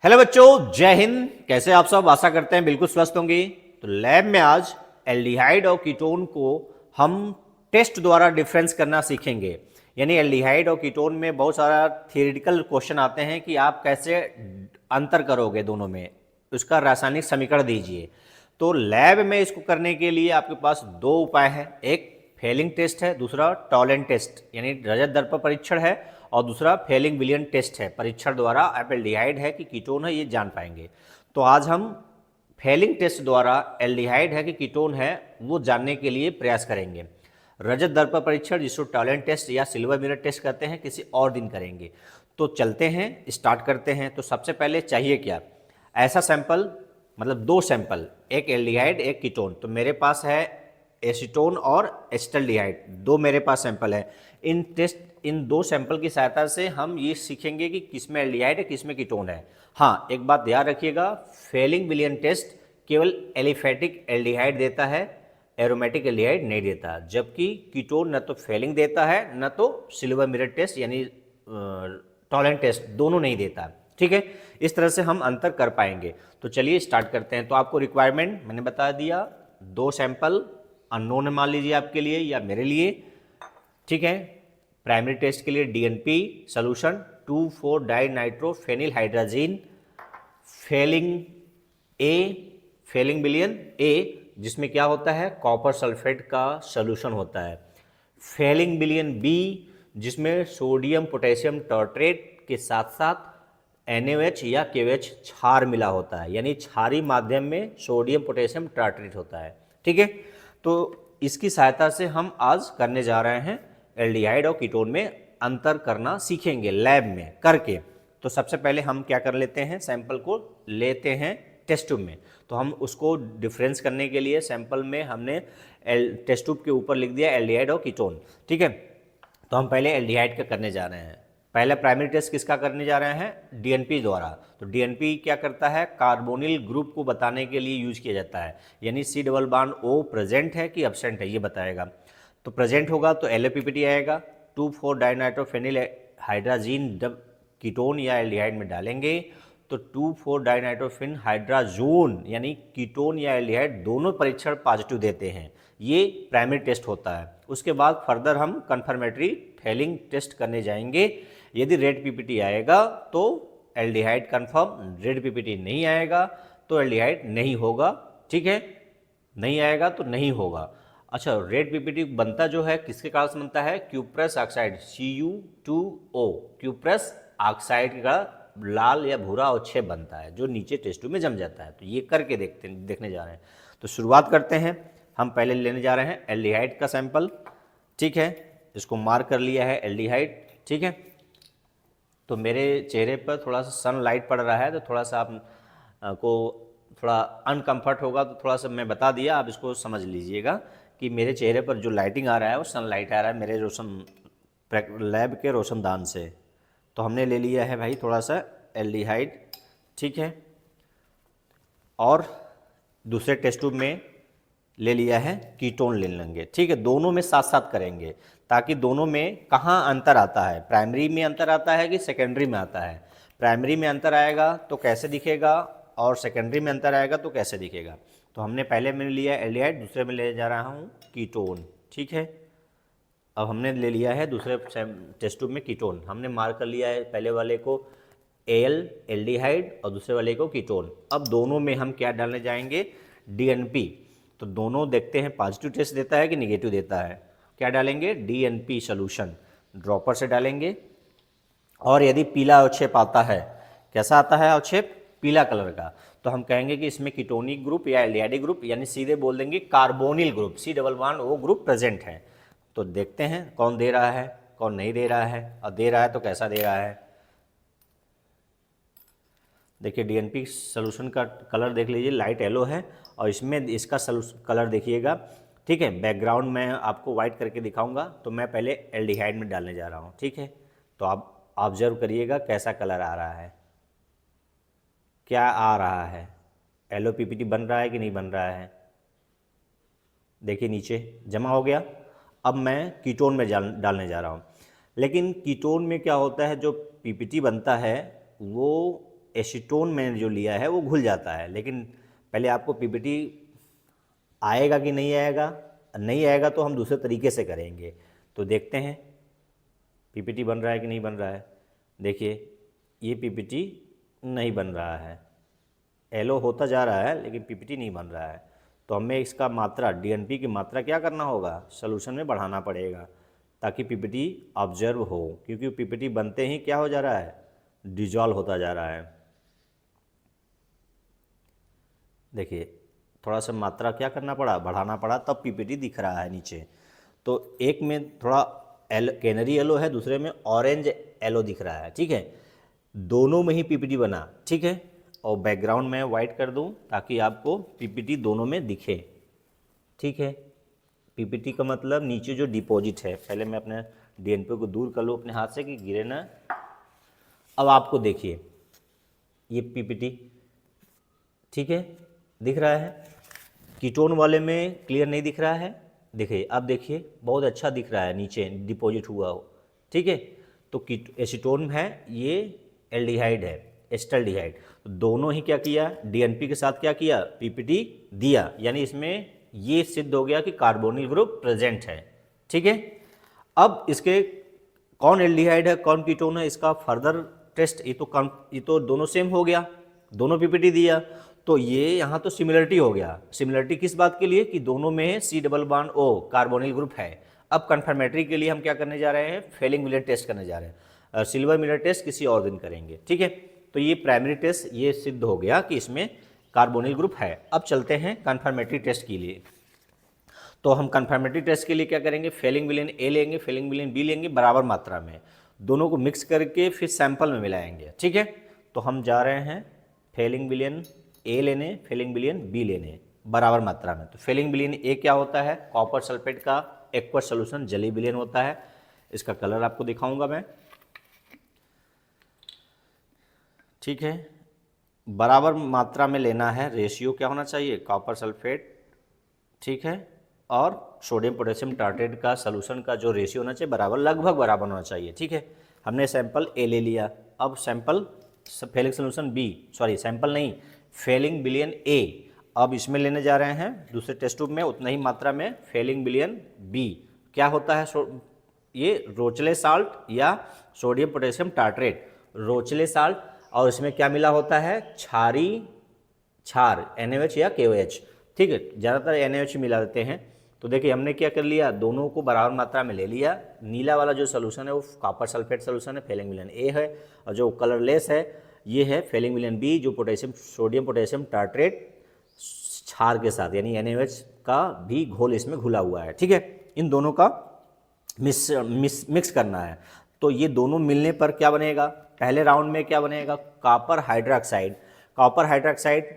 Hello बच्चों, जय हिंद। कैसे आप सब? आशा करते हैं बिल्कुल स्वस्थ होंगे। तो लैब में आज एल्डिहाइड और कीटोन को हम टेस्ट द्वारा डिफरेंस करना सीखेंगे। यानी एल्डिहाइड और कीटोन में बहुत सारा थियोरेटिकल क्वेश्चन आते हैं कि आप कैसे अंतर करोगे दोनों में, उसका रासायनिक समीकरण दीजिए। तो लैब में इसको करने के लिए आपके पास दो उपाय है। एक फेलिंग टेस्ट है, दूसरा टॉलेंट टेस्ट यानी रजत दर्पण परीक्षण है, और दूसरा फेलिंग विलियन टेस्ट है। परीक्षण द्वारा आप एल्डिहाइड है कि कीटोन है ये जान पाएंगे। तो आज हम फेलिंग टेस्ट द्वारा एल्डिहाइड है कि कीटोन है वो जानने के लिए प्रयास करेंगे। रजत दर्पण परीक्षण, जिसको टॉलेंट टेस्ट या सिल्वर मिरर टेस्ट कहते हैं, किसी और दिन करेंगे। तो चलते हैं, स्टार्ट करते हैं। तो सबसे पहले चाहिए क्या? ऐसा सैंपल, मतलब दो सैंपल, एक एल्डिहाइड एक कीटोन। तो मेरे पास है एसीटोन और एसिटल्डिहाइड, दो मेरे पास सैंपल है। इन दो सैंपल की सहायता से हम ये सीखेंगे कि किसमें एल्डिहाइड है किसमें कीटोन है। हाँ, एक बात ध्यान रखिएगा, फेलिंग विलियन टेस्ट केवल एलिफेटिक एल्डिहाइड देता है, एरोमेटिक एल्डिहाइड नहीं देता। जबकि कीटोन न तो फेलिंग देता है न तो सिल्वर मिरर टेस्ट यानी टॉलेंट टेस्ट, दोनों नहीं देता। ठीक है, इस तरह से हम अंतर कर पाएंगे। तो चलिए स्टार्ट करते हैं। तो आपको रिक्वायरमेंट मैंने बता दिया, दो सैंपल अननोन मान लीजिए आपके लिए या मेरे लिए। ठीक है, प्राइमरी टेस्ट के लिए DNP solution 2,4 di nitrophenyl hydrazine, Fehling A, Fehling विलियन ए, जिसमें क्या होता है कॉपर सल्फेट का सोल्यूशन होता है। फेलिंग विलियन बी, जिसमें सोडियम पोटेशियम टॉर्ट्रेट के साथ साथ NaOH या KOH क्षार मिला होता है, यानी क्षारी माध्यम में सोडियम पोटेशियम टार्ट्रेट होता है। ठीक है, तो इसकी सहायता से हम आज करने जा रहे हैं एल्डिहाइड और कीटोन में अंतर करना सीखेंगे लैब में करके। तो सबसे पहले हम क्या कर लेते हैं, सैंपल को लेते हैं टेस्ट ट्यूब में। तो हम उसको डिफरेंस करने के लिए सैंपल में हमने टेस्ट ट्यूब के ऊपर लिख दिया एल्डिहाइड और कीटोन। ठीक है, तो हम पहले एल्डिहाइड का करने जा रहे हैं। पहला प्राइमरी टेस्ट किसका करने जा रहे हैं? डीएनपी द्वारा। तो डीएनपी क्या करता है, कार्बोनिल ग्रुप को बताने के लिए यूज किया जाता है, यानी C double bond O present है कि एब्सेंट है ये बताएगा। तो प्रेजेंट होगा तो LAPPT आएगा। 2,4 डाइनाइट्रोफेनिल हाइड्राजीन जब कीटोन या एल्डिहाइड में डालेंगे तो 2,4 डाइनाइट्रोफेन हाइड्राजोन यानी कीटोन या एल्डिहाइड दोनों परीक्षण पॉजिटिव देते हैं। ये प्राइमरी टेस्ट होता है। उसके बाद फर्दर हम कंफर्मेटरी फेलिंग टेस्ट करने जाएंगे। यदि रेड पीपीटी आएगा तो एल्डिहाइड कंफर्म, रेड पीपीटी नहीं आएगा तो एल्डिहाइड नहीं होगा। ठीक है, नहीं आएगा तो नहीं होगा। अच्छा, रेड पीपीटी बनता जो है किसके कारण से बनता है? Cuprous oxide Cu2O, cuprous oxide का लाल या भूरा अवक्षेप बनता है जो नीचे टेस्ट ट्यूब में जम जाता है। तो ये करके देखने जा रहे हैं। तो शुरुआत करते हैं। हम पहले लेने जा रहे हैं एल्डिहाइड का सैंपल। ठीक है, इसको मार्क कर लिया है एल्डिहाइड। ठीक है, तो मेरे चेहरे पर थोड़ा सा सनलाइट पड़ रहा है तो थोड़ा सा आप को थोड़ा अनकंफर्ट होगा, तो थोड़ा सा मैं बता दिया, आप इसको समझ लीजिएगा कि मेरे चेहरे पर जो लाइटिंग आ रहा है वो सनलाइट आ रहा है मेरे रोशन लैब के रोशनदान से। तो हमने ले लिया है भाई थोड़ा सा एल्डिहाइड। ठीक है, और दूसरे टेस्ट ट्यूब में ले लिया है कीटोन ले लेंगे। ठीक है, दोनों में साथ साथ करेंगे ताकि दोनों में कहाँ अंतर आता है, प्राइमरी में अंतर आता है कि सेकेंडरी में आता है। प्राइमरी में अंतर आएगा तो कैसे दिखेगा और सेकेंडरी में अंतर आएगा तो कैसे दिखेगा। तो हमने पहले में लिया एल्डिहाइड, दूसरे में ले जा रहा हूँ कीटोन। ठीक है, अब हमने ले लिया है दूसरे टेस्ट ट्यूब में कीटोन। हमने मार्क कर लिया है पहले वाले को एल्डिहाइड और दूसरे वाले को कीटोन। अब दोनों में हम क्या डालने जाएंगे? डीएनपी। तो दोनों देखते हैं पॉजिटिव टेस्ट देता है कि निगेटिव देता है। क्या डालेंगे? डीएनपी सोल्यूशन ड्रॉपर से डालेंगे। और यदि पीला अवक्षेप आता है, कैसा आता है अवक्षेप? पीला कलर का, तो हम कहेंगे कि इसमें कीटोनिक ग्रुप या एल्डिहाइड ग्रुप, यानी सीधे बोल देंगे carbonyl group, C double bond O group present है। तो देखते हैं कौन दे रहा है कौन नहीं दे रहा है, और दे रहा है तो कैसा दे रहा है। देखिए डीएनपी सोल्यूशन का कलर देख लीजिए, लाइट येलो है, और इसमें इसका कलर देखिएगा। ठीक है, बैकग्राउंड में आपको वाइट करके दिखाऊंगा। तो मैं पहले एल्डिहाइड में डालने जा रहा हूँ। ठीक है, तो आप ऑब्जर्व करिएगा कैसा कलर आ रहा है, क्या आ रहा है, LOPPT बन रहा है कि नहीं बन रहा है। देखिए नीचे जमा हो गया। अब मैं कीटोन में डालने जा रहा हूँ। लेकिन कीटोन में क्या होता है, जो पीपीटी बनता है वो एसीटोन मैंने जो लिया है वो घुल जाता है। लेकिन पहले आपको पीपीटी आएगा कि नहीं आएगा, नहीं आएगा तो हम दूसरे तरीके से करेंगे। तो देखते हैं पीपीटी बन रहा है कि नहीं बन रहा है। देखिए ये पीपीटी नहीं बन रहा है, एलो होता जा रहा है लेकिन पीपीटी नहीं बन रहा है। तो हमें इसका मात्रा डीएनपी की मात्रा क्या करना होगा, सॉल्यूशन में बढ़ाना पड़ेगा ताकि पीपीटी ऑब्जर्व हो, क्योंकि पीपीटी बनते ही क्या हो जा रहा है, डिजॉल्व होता जा रहा है। देखिए थोड़ा सा मात्रा क्या करना पड़ा, बढ़ाना पड़ा, तब पीपीटी दिख रहा है नीचे। तो एक में थोड़ा कैनरी येलो है, दूसरे में ऑरेंज येलो दिख रहा है, ठीक है। दोनों में ही पीपीटी बना, ठीक है। और बैकग्राउंड में वाइट कर दूं ताकि आपको पीपीटी दोनों में दिखे, ठीक है। पीपीटी का मतलब नीचे जो डिपॉजिट है, पहले मैं अपने डीएनपी को दूर कर लूँ अपने हाथ से कि गिरे ना। अब आपको देखिए ये पीपीटी, ठीक है, दिख रहा है। कीटोन वाले में क्लियर नहीं दिख रहा है, देखिए अब देखिए बहुत अच्छा दिख रहा है, नीचे डिपॉजिट हुआ हो, ठीक है। तो एसीटोन है, ये एल्डिहाइड है, एस्टल्डिहाइड। तो दोनों ही क्या किया, डीएनपी के साथ क्या किया, पीपीटी दिया, यानी इसमें ये सिद्ध हो गया कि कार्बोनिल ग्रुप प्रेजेंट है, ठीक है। अब इसके कौन एल्डिहाइड है कौन कीटोन है, इसका फर्दर टेस्ट, ये तो दोनों सेम हो गया, दोनों पीपीटी दिया, तो ये यहाँ तो सिमिलरिटी हो गया। सिमिलरिटी किस बात के लिए, कि दोनों में C double bond O carbonyl group है। अब कन्फर्मेटरी के लिए हम क्या करने जा रहे हैं, फेलिंग मिलर टेस्ट करने जा रहे हैं। सिल्वर मिलर टेस्ट किसी और दिन करेंगे, ठीक है। तो ये प्राइमरी टेस्ट ये सिद्ध हो गया कि इसमें कार्बोनिल ग्रुप है। अब चलते हैं कन्फर्मेटरी टेस्ट के लिए। तो हम कन्फर्मेटरी टेस्ट के लिए क्या करेंगे, फेलिंग विलेन ए लेंगे, फेलिंग विलेन बी लेंगे बराबर मात्रा में, दोनों को मिक्स करके फिर सैंपल में मिलाएंगे, ठीक है। तो हम जा रहे हैं फेलिंग विलेन ए लेने, फेलिंग विलेन बी लेने बराबर मात्रा में। तो फेलिंग विलेन ए क्या होता है, कॉपर सल्फेट का एक्वस सॉल्यूशन जली विलेन होता है। इसका कलर आपको दिखाऊंगा मैं, ठीक है। बराबर मात्रा में लेना है, रेशियो क्या होना चाहिए, कॉपर सल्फेट, ठीक है, और सोडियम पोटेशियम टार्ट्रेट का सॉल्यूशन का जो रेशियो होना चाहिए बराबर, लगभग बराबर होना चाहिए, ठीक है। हमने सैंपल ए ले लिया, अब sample Fehling solution B, sorry sample नहीं, फेलिंग विलेन ए, अब इसमें लेने जा रहे हैं दूसरे टेस्ट ट्यूब में उतना ही मात्रा में फेलिंग विलेन बी। क्या होता है, ये रोचले साल्ट या सोडियम पोटेशियम टार्ट्रेट, रोचले साल्ट, और इसमें क्या मिला होता है, क्षार NaOH या KOH, ठीक है, ज़्यादातर NaOH मिला देते हैं। तो देखिए हमने क्या कर लिया, दोनों को बराबर मात्रा में ले लिया। नीला वाला जो सोल्यूशन है वो कॉपर सल्फेट सोल्यूशन है, फेलिंग विलेन ए है, और जो कलरलेस है ये है फेलिंग विलेन बी, जो सोडियम पोटेशियम टार्ट्रेट क्षार के साथ यानी NaOH का भी घोल इसमें घुला हुआ है, ठीक है। इन दोनों का मिक्स करना है। तो ये दोनों मिलने पर क्या बनेगा, पहले राउंड में क्या बनेगा, कॉपर हाइड्रोक्साइड, कॉपर हाइड्रोक्साइड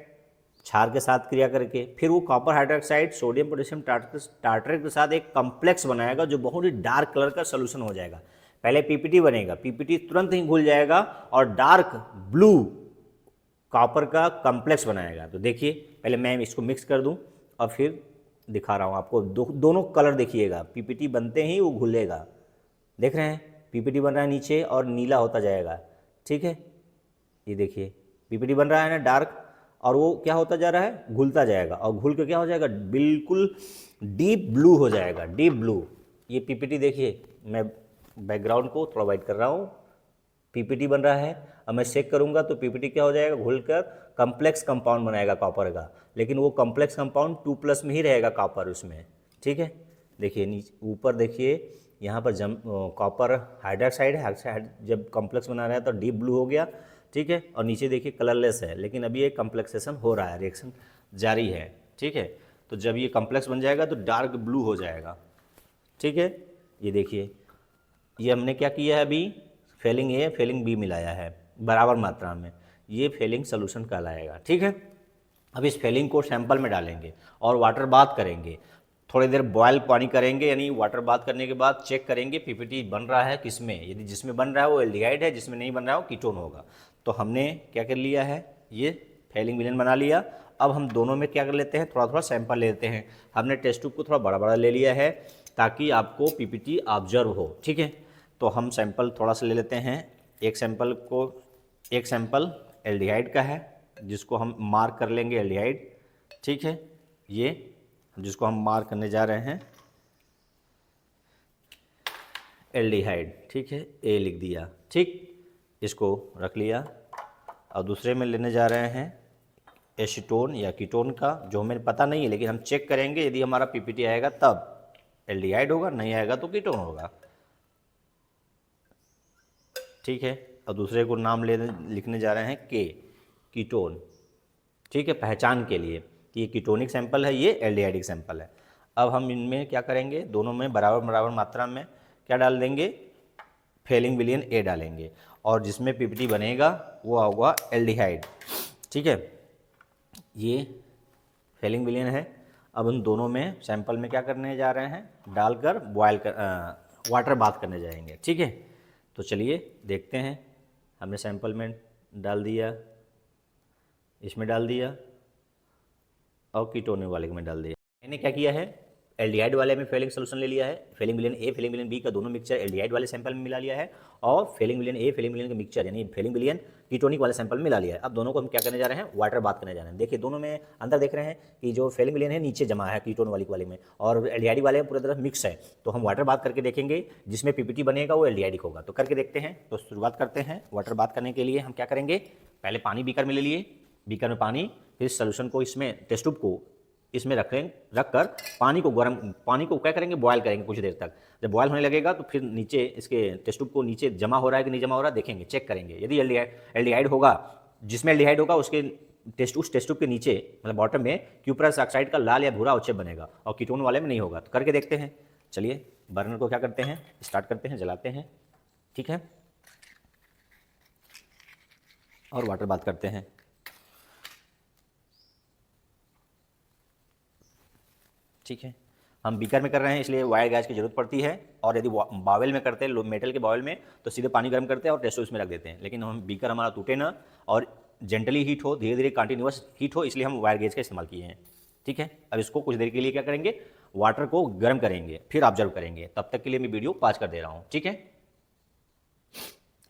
क्षार के साथ क्रिया करके फिर वो copper hydroxide sodium potassium tartrate के साथ एक कॉम्प्लेक्स बनाएगा जो बहुत ही डार्क कलर का सोल्यूशन हो जाएगा। पहले पीपीटी बनेगा, पीपीटी तुरंत ही घुल जाएगा और डार्क ब्लू कॉपर का कॉम्प्लेक्स बनाएगा। तो देखिए पहले मैं इसको मिक्स कर दूं और फिर दिखा रहा हूं आपको, दोनों कलर देखिएगा, पीपीटी बनते ही वो घुलेगा, देख रहे हैं पीपीटी बन रहा है नीचे और नीला होता जाएगा, ठीक है। ये देखिए पीपीटी बन रहा है ना डार्क, और वो क्या होता जा रहा है, घुलता जाएगा, और घुल के क्या हो जाएगा, बिल्कुल डीप ब्लू हो जाएगा, डीप ब्लू। ये पीपीटी देखिए, मैं बैकग्राउंड को थोड़ा वाइट कर रहा हूँ, पीपीटी बन रहा है। अब मैं चेक करूँगा तो पीपीटी क्या हो जाएगा, घुलकर कम्प्लेक्स कंपाउंड बनाएगा कॉपर का, लेकिन वो कम्प्लेक्स कंपाउंड 2+ में ही रहेगा कॉपर उसमें, ठीक है। देखिए नीचे ऊपर देखिए यहाँ पर कॉपर हाइड्रोक्साइड है, हाइड्रोक्साइड जब कॉम्प्लेक्स बना रहा है तो डीप ब्लू हो गया, ठीक है। और नीचे देखिए कलरलेस है, लेकिन अभी ये कम्प्लेक्सेशन हो रहा है, रिएक्शन जारी है, ठीक है। तो जब ये कम्प्लेक्स बन जाएगा तो डार्क ब्लू हो जाएगा, ठीक है। ये देखिए ये हमने क्या किया है, अभी फेलिंग ए फेलिंग बी मिलाया है बराबर मात्रा में, ये फेलिंग सोल्यूशन कहलाएगा, ठीक है। अब इस फेलिंग को सैंपल में डालेंगे और वाटर बाथ करेंगे, थोड़ी देर बॉयल पानी करेंगे, यानी वाटर बाथ करने के बाद चेक करेंगे पीपीटी बन रहा है किसमें, यदि जिसमें बन रहा है वो एल्डिहाइड है, जिसमें नहीं बन रहा है वो कीटोन होगा। तो हमने क्या कर लिया है, ये फेलिंग विलेन बना लिया। अब हम दोनों में क्या कर लेते हैं, थोड़ा थोड़ा सैंपल लेते हैं। हमने टेस्ट ट्यूब को थोड़ा बड़ा बड़ा ले लिया है ताकि आपको पीपीटी ऑब्जर्व हो, ठीक है। तो हम सैंपल थोड़ा सा ले लेते हैं, एक सैंपल एल्डिहाइड का है, जिसको हम मार्क कर लेंगे एल्डिहाइड, ठीक है। ये जिसको हम मार्क करने जा रहे हैं एल्डिहाइड, ठीक है, ए लिख दिया, ठीक, इसको रख लिया। और दूसरे में लेने जा रहे हैं एसीटोन या कीटोन का, जो हमें पता नहीं है, लेकिन हम चेक करेंगे, यदि हमारा पीपीटी आएगा तब एल्डिहाइड होगा, नहीं आएगा तो कीटोन होगा, ठीक है। और दूसरे को नाम लिखने जा रहे हैं के, कीटोन, ठीक है, पहचान के लिए कि ये कीटोनिक सैंपल है, ये एल्डिहाइडिक सैंपल है। अब हम इनमें क्या करेंगे, दोनों में बराबर बराबर मात्रा में क्या डाल देंगे, फेलिंग विलियन ए डालेंगे, और जिसमें पीपीटी बनेगा वो होगा एल्डिहाइड, ठीक है। ये फेलिंग विलियन है। अब उन दोनों में सैंपल में क्या करने जा रहे हैं, डालकर बॉयल कर वाटर बाथ करने जाएंगे, ठीक है। तो चलिए देखते हैं, हमने सैंपल में डाल दिया, इसमें डाल दिया और कीटोन वाले में डाल दिया। मैंने क्या किया है, एल्डिहाइड वाले में फेलिंग सोल्यूशन ले लिया है, फेलिंग विलियन ए फेलिंग विलियन बी का दोनों मिक्सचर एल्डिहाइड वाले सैंपल में मिला लिया है, और फेलिंग विलियन ए फेलिंग विलियन का मिक्सचर यानी फेलिंग विलियन कीटोनिक वाले सैंपल में मिला लिया है। अब दोनों को हम क्या करने जा रहे हैं, वाटर बाथ करने जा रहे हैं। देखिए दोनों में अंदर देख रहे हैं कि जो फेलिंग विलियन है नीचे जमा है कीटोन वाले में, और एल्डिहाइड वाले में पूरी तरह मिक्स है। तो हम वाटर बाथ करके देखेंगे, जिसमें पीपीटी बनेगा वो एल्डिहाइडिक होगा। तो करके देखते हैं। तो शुरुआत करते हैं। वाटर बाथ करने के लिए हम क्या करेंगे, पहले पानी बीकर में ले लिए, बीकर में पानी, फिर सोल्यूशन को इसमें टेस्ट ट्यूब को इसमें रखकर पानी को क्या करेंगे, बॉयल करेंगे कुछ देर तक। जब बॉयल होने लगेगा तो फिर नीचे इसके टेस्ट ट्यूब को नीचे जमा हो रहा है कि नहीं जमा हो रहा है देखेंगे, चेक करेंगे। यदि एल्डिहाइड होगा, जिसमें एल्डिहाइड होगा उसके उस टेस्ट ट्यूब के नीचे मतलब बॉटम में क्यूप्रस ऑक्साइड का लाल या भूरा अवक्षेप बनेगा, और कीटोन वाले में नहीं होगा। तो करके देखते हैं। चलिए बर्नर को क्या करते हैं, स्टार्ट करते हैं, जलाते हैं, ठीक है, और वाटर बात करते हैं। ठीक है, हम बीकर में कर रहे हैं इसलिए वायर गैस की जरूरत पड़ती है, और यदि बावेल में करते हैं मेटल के बावेल में तो सीधे पानी गर्म करते हैं और टेस्ट उसमें रख देते हैं। लेकिन हम बीकर हमारा टूटे ना और जेंटली हीट हो, धीरे धीरे कंटिन्यूअस हीट हो, इसलिए हम वायर गेज का इस्तेमाल किए हैं। ठीक है, अब इसको कुछ देर के लिए क्या करेंगे, वाटर को गर्म करेंगे, फिर ऑब्जर्व करेंगे। तब तक के लिए मैं वीडियो पॉज कर दे रहा हूँ। ठीक है,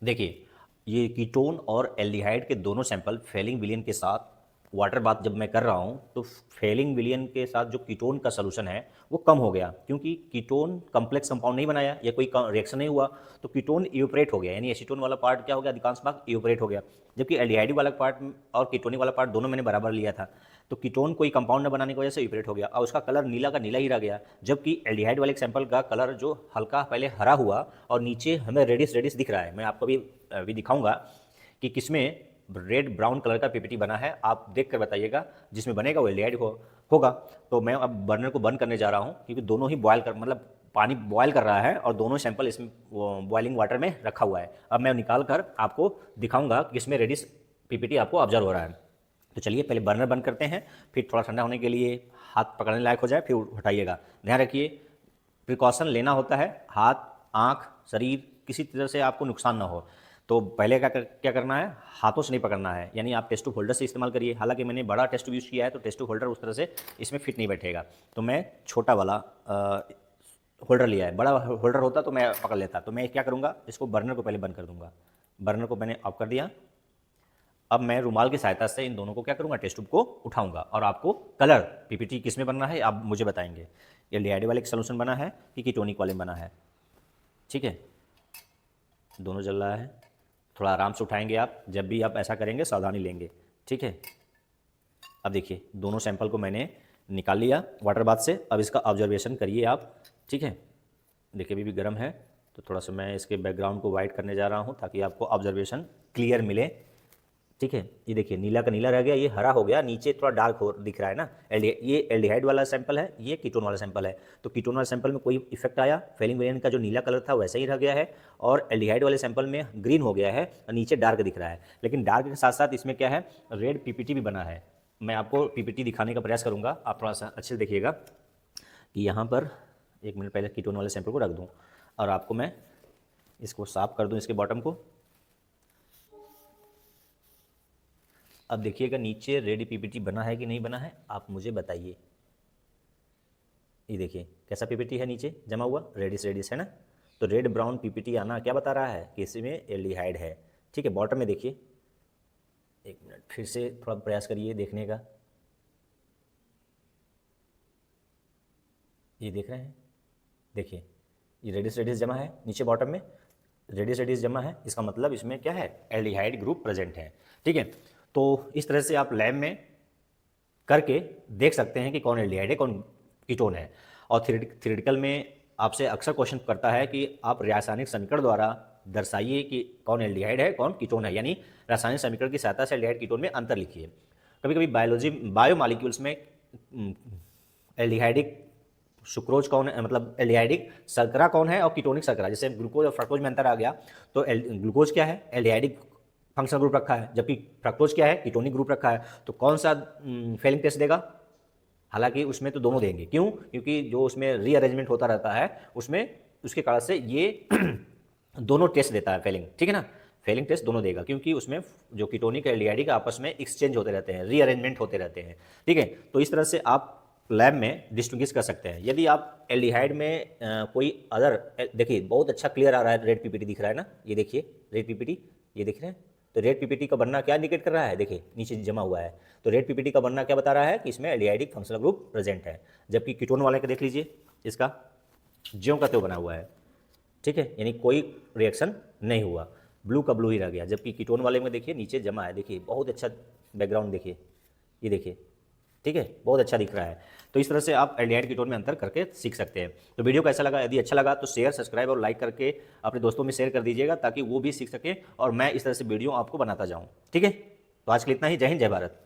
देखिए ये कीटोन और एल्डिहाइड के दोनों सैंपल फेलिंग विलियन के साथ वाटर बाथ जब मैं कर रहा हूँ तो फेलिंग विलियन के साथ जो कीटोन का सोल्यूशन है वो कम हो गया, क्योंकि कीटोन कम्प्लेक्स कंपाउंड नहीं बनाया या कोई रिएक्शन नहीं हुआ, तो कीटोन इवेपोरेट हो गया, यानी एसीटोन वाला पार्ट क्या हो गया, अधिकांश भाग इवेपोरेट हो गया। जबकि एल्डिहाइड वाला पार्ट और कीटोनिक वाला पार्ट दोनों मैंने बराबर लिया था, तो कीटोन कोई कंपाउंड न बनाने की वजह से इवेपोरेट हो गया और उसका कलर नीला का नीला ही रह गया। जबकि एल्डिहाइड वाले सैंपल का कलर जो हल्का पहले हरा हुआ और नीचे हमें रेडिश रेडिश दिख रहा है। मैं आपको अभी दिखाऊंगा कि किसमें रेड ब्राउन कलर का पीपीटी बना है, आप देख कर बताइएगा। जिसमें बनेगा वो एल्डिहाइड होगा। तो मैं अब बर्नर को बंद करने जा रहा हूँ, क्योंकि दोनों ही बॉयल कर मतलब पानी बॉयल कर रहा है और दोनों सैंपल इसमें बॉइलिंग वाटर में रखा हुआ है। अब मैं निकाल कर आपको दिखाऊंगा कि इसमें रेडिश पीपीटी आपको ऑब्जर्व हो रहा है। तो चलिए पहले बर्नर बंद करते हैं, फिर थोड़ा ठंडा होने के लिए हाथ पकड़ने लायक हो जाए फिर हटाइएगा। ध्यान रखिए प्रिकॉशन लेना होता है, हाथ, आँख, शरीर किसी तरह से आपको नुकसान ना हो। तो पहले क्या करना है, हाथों से नहीं पकड़ना है, यानी आप टेस्ट ट्यूब होल्डर से इस्तेमाल करिए। हालांकि मैंने बड़ा टेस्ट ट्यूब यूज़ किया है तो टेस्ट ट्यूब होल्डर उस तरह से इसमें फिट नहीं बैठेगा, तो मैं छोटा वाला होल्डर लिया है। बड़ा होल्डर होता तो मैं पकड़ लेता। तो मैं क्या करूँगा, इसको बर्नर को पहले बंद कर दूँगा। बर्नर को मैंने ऑफ कर दिया। अब मैं रुमाल की सहायता से इन दोनों को क्या करूँगा, टेस्ट ट्यूब को उठाऊंगा और आपको कलर पीपीटी किस में बनना है आप मुझे बताएंगे। ये एल्डिहाइड वाले सोल्यूशन बना है कि कीटोनिक वाले में बना है। ठीक है, दोनों जल रहा है। थोड़ा आराम से उठाएंगे आप, जब भी आप ऐसा करेंगे सावधानी लेंगे। ठीक है, अब देखिए दोनों सैंपल को मैंने निकाल लिया वाटर बाथ से। अब इसका ऑब्जर्वेशन करिए आप। ठीक है, देखिए अभी भी गर्म है, तो थोड़ा सा मैं इसके बैकग्राउंड को वाइट करने जा रहा हूँ ताकि आपको ऑब्जर्वेशन क्लियर मिले। ठीक है, ये देखिए नीला का नीला रह गया, ये हरा हो गया, नीचे थोड़ा डार्क हो दिख रहा है ना। ये एल्डिहाइड वाला सैंपल है, ये कीटोन वाला सैंपल है। तो कीटोन वाले सैंपल में कोई इफेक्ट आया, फेलिंग वेरिएंट का जो नीला कलर था वैसे ही रह गया है, और एल्डिहाइड वाले सैंपल में ग्रीन हो गया है और नीचे डार्क दिख रहा है। लेकिन डार्क के साथ साथ इसमें क्या है, रेड पीपीटी भी बना है। मैं आपको पीपीटी दिखाने का प्रयास करूँगा, आप थोड़ा सा अच्छे से देखिएगा कि यहाँ पर 1 मिनट पहले कीटोन वाले सैंपल को रख दूँ और आपको मैं इसको साफ कर दूँ, इसके बॉटम को। अब देखिएगा नीचे रेडी पीपीटी बना है कि नहीं बना है, आप मुझे बताइए। ये देखिए कैसा पीपीटी है नीचे जमा हुआ, रेडिश रेडिश है ना। तो रेड ब्राउन पीपीटी आना क्या बता रहा है कि इसमें एल्डिहाइड है। ठीक है, बॉटम में देखिए एक मिनट फिर से थोड़ा प्रयास करिए देखने का। ये देख रहे हैं, देखिए ये रेडियस रेडियस जमा है नीचे बॉटम में, रेडियस रेडियस जमा है, इसका मतलब इसमें क्या है, एल्डिहाइड ग्रुप प्रेजेंट है। ठीक है, तो इस तरह से आप लैब में करके देख सकते हैं कि कौन एल्डिहाइड है कौन कीटोन है। और थ्योरेटिकल में आपसे अक्सर क्वेश्चन करता है कि आप रासायनिक समीकरण द्वारा दर्शाइए कि कौन एल्डिहाइड है कौन कीटोन है, यानी रासायनिक समीकरण की सहायता से एल्डिहाइड कीटोन में अंतर लिखिए। कभी कभी बायोमॉलिक्यूल्स में एल्डिहाइडिक सुक्रोज कौन है, मतलब एल्डिहाइडिक शर्करा कौन है और कीटोनिक शर्करा, जैसे ग्लूकोज और फ्रक्टोज में अंतर आ गया तो ग्लूकोज क्या है, एल्डिहाइडिक फंक्शनल ग्रुप रखा है, जबकि फ्रक्टोज क्या है, कीटोनिक ग्रुप रखा है। तो कौन सा फेलिंग टेस्ट देगा, हालांकि उसमें तो दोनों देंगे, क्यों, क्योंकि जो उसमें रीअरेंजमेंट होता रहता है उसमें, उसके कारण से ये दोनों टेस्ट देता है फेलिंग। ठीक है ना, फेलिंग टेस्ट दोनों देगा क्योंकि उसमें जो कीटोनिक एल्डिहाइड का आपस में एक्सचेंज होते रहते हैं, रीअरेंजमेंट होते रहते हैं। ठीक है, तो इस तरह से आप लैब में डिस्टिंग्विश कर सकते हैं। यदि आप एल्डिहाइड में कोई अदर, देखिए बहुत अच्छा क्लियर आ रहा है, रेड पीपीटी दिख रहा है ना, ये देखिए रेड पीपीटी, ये दिख रहे हैं। तो रेड पीपीटी का बनना क्या इंडिकेट कर रहा है, देखिए नीचे जमा हुआ है। तो रेड पीपीटी का बनना क्या बता रहा है कि इसमें एल्डिहाइडिक फंक्शनल ग्रुप प्रेजेंट है, जबकि कीटोन वाले का देख लीजिए, इसका ज्यों का त्यों बना हुआ है। ठीक है, यानी कोई रिएक्शन नहीं हुआ, ब्लू का ब्लू ही रह गया, जबकि कीटोन वाले में देखिए नीचे जमा है, देखिए बहुत अच्छा बैकग्राउंड, देखिए ये देखिए, ठीक है, बहुत अच्छा दिख रहा है। तो इस तरह से आप एल्डिहाइड कीटोन में अंतर करके सीख सकते हैं। तो वीडियो कैसा लगा, यदि अच्छा लगा तो शेयर, सब्सक्राइब और लाइक करके अपने दोस्तों में शेयर कर दीजिएगा ताकि वो भी सीख सके और मैं इस तरह से वीडियो आपको बनाता जाऊँ। ठीक है, तो आज के लिए इतना ही। जय हिंद, जय भारत।